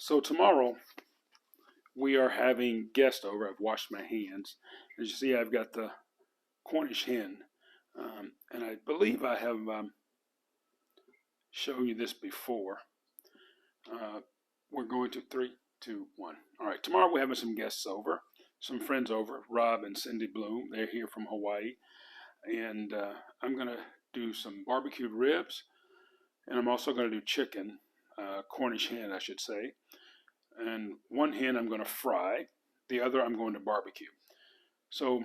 So tomorrow we are having guests over. I've washed my hands. As you see, I've got the Cornish hen, and I believe I have shown you this before. We're going to 3, 2, 1. All right, tomorrow we're having some guests over, some friends over, Rob and Cindy Bloom. They're here from Hawaii, and I'm going to do some barbecued ribs, and I'm also going to do chicken, Cornish hen, I should say. And one hen I'm going to fry, the other I'm going to barbecue. So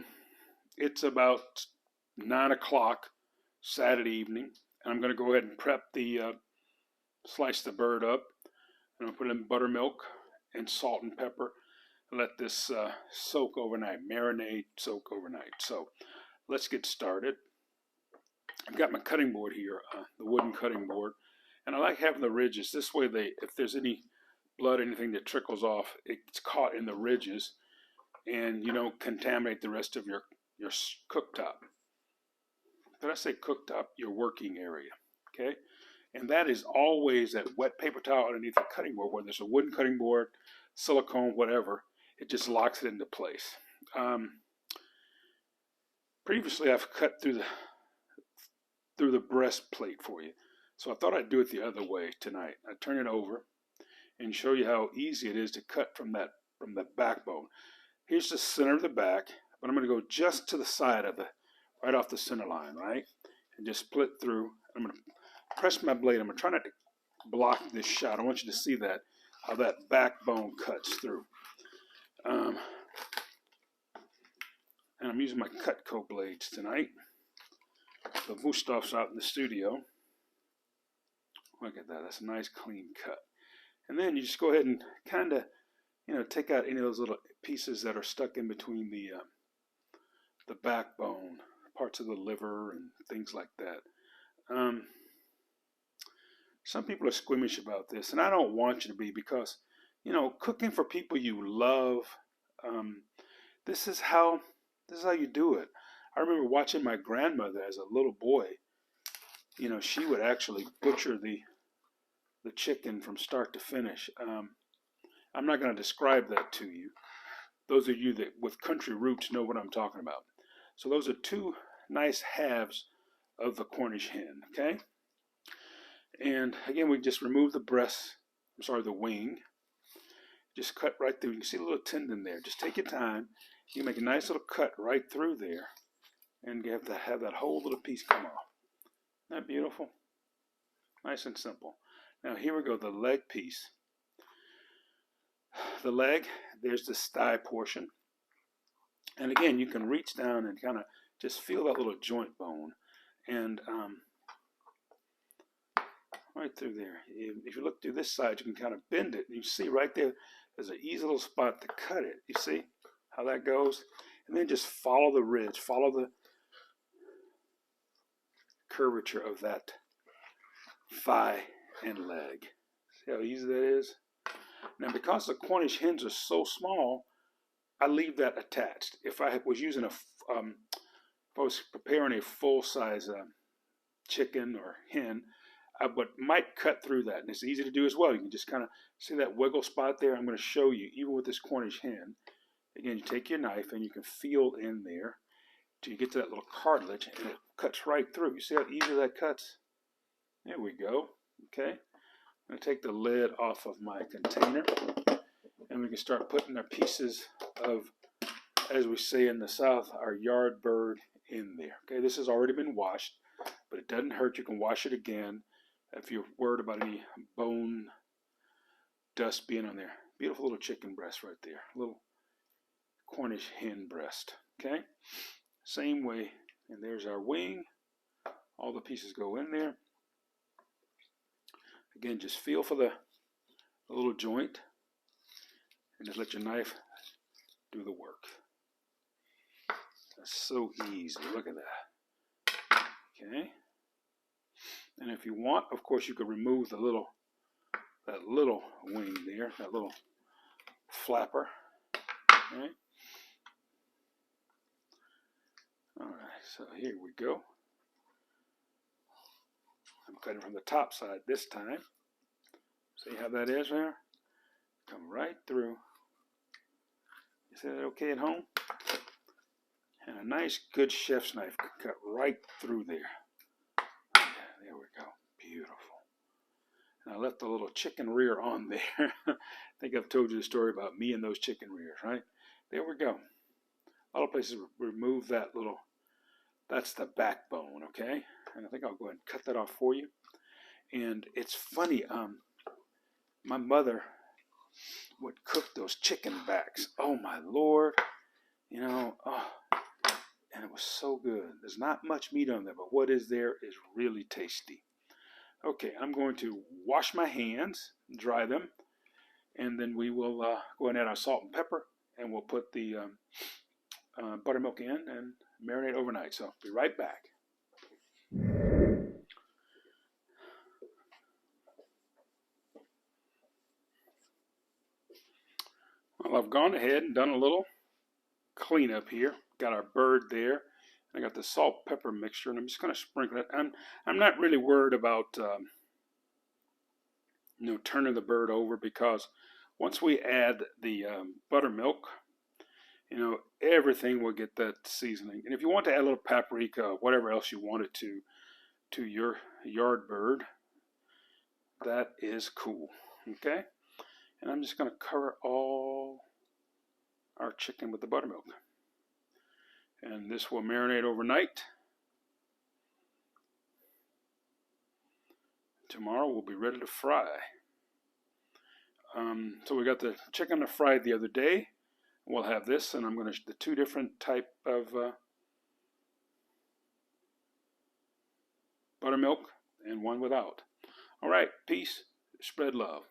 it's about 9 o'clock Saturday evening, and I'm going to go ahead and prep slice the bird up. I'm going to put it in buttermilk and salt and pepper and let this soak overnight, marinate, soak overnight. So let's get started. I've got my cutting board here, the wooden cutting board, and I like having the ridges. This way, if there's any blood, anything that trickles off, it's caught in the ridges, and you don't contaminate the rest of your cooktop. Did I say cooktop? Your working area, okay? And that is always that wet paper towel underneath the cutting board, whether it's a wooden cutting board, silicone, whatever. It just locks it into place. Previously, I've cut through the breastplate for you, so I thought I'd do it the other way tonight. I turn it over and show you how easy it is to cut from the backbone. Here's the center of the back, but I'm going to go just to the side of right off the center line, right? And just split through. I'm going to press my blade. I'm going to try not to block this shot. I want you to see how that backbone cuts through. And I'm using my Cutco blades tonight. The Vustav's out in the studio. Look at that. That's a nice clean cut. And then you just go ahead and kind of, take out any of those little pieces that are stuck in between the backbone, parts of the liver and things like that. Some people are squeamish about this, and I don't want you to be, because, cooking for people you love, this is how you do it. I remember watching my grandmother as a little boy. She would actually butcher the chicken from start to finish. I'm not going to describe that to you. Those of you that with country roots know what I'm talking about. So those are two nice halves of the Cornish hen, okay? And again, we just remove the wing. Just cut right through. You can see a little tendon there. Just take your time. You make a nice little cut right through there, and you have to have that whole little piece come off. Isn't that beautiful? Nice and simple. Now here we go, the leg piece. The leg, there's the thigh portion. And again, you can reach down and kind of just feel that little joint bone. And right through there. If you look through this side, you can kind of bend it. And you see right there's an easy little spot to cut it. You see how that goes? And then just follow the ridge, follow the curvature of that thigh and leg. See how easy that is? Now, because the Cornish hens are so small, I leave that attached. If I was using if I was preparing a full-size chicken or hen, I might cut through that, and it's easy to do as well. You can just kind of see that wiggle spot there. I'm going to show you, even with this Cornish hen. Again, you take your knife and you can feel in there till you get to that little cartilage, and it cuts right through. You see how easy that cuts? There we go. Okay. I'm going to take the lid off of my container, and we can start putting our pieces of, as we say in the South, our yard bird in there. Okay, this has already been washed, but it doesn't hurt. You can wash it again if you're worried about any bone dust being on there. Beautiful little chicken breast right there. Little Cornish hen breast. Okay, same way. And there's our wing. All the pieces go in there. Again, just feel for the little joint and just let your knife do the work. That's so easy. Look at that. Okay. And if you want, of course, you could remove that little wing there, that little flapper. Okay. All right, so here we go. I'm cutting from the top side this time. See how that is there? Come right through. Is that okay at home? And a nice, good chef's knife could cut right through there. Yeah, there we go. Beautiful. And I left a little chicken rear on there. I think I've told you the story about me and those chicken rears, right? There we go. A lot of places remove that little, that's the backbone, okay? And I think I'll go ahead and cut that off for you. And it's funny, my mother would cook those chicken backs. Oh my Lord. You know, oh, and it was so good. There's not much meat on there, but what is there is really tasty. Okay, I'm going to wash my hands, dry them, and then we will go ahead and add our salt and pepper, and we'll put the buttermilk in and marinate overnight. So be right back. Well, I've gone ahead and done a little cleanup here. Got our bird there. I got the salt pepper mixture, and I'm just going to sprinkle it. I'm not really worried about turning the bird over, because once we add the buttermilk, everything will get that seasoning. And if you want to add a little paprika, whatever else you wanted to your yard bird, that is cool. Okay, and I'm just going to cover all our chicken with the buttermilk, and this will marinate overnight. Tomorrow we'll be ready to fry. So we got the chicken I fried the other day. We'll have this, and I'm going to the two different type of buttermilk and one without. All right, peace, spread love.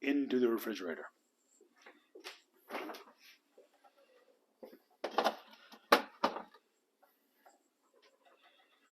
Into the refrigerator.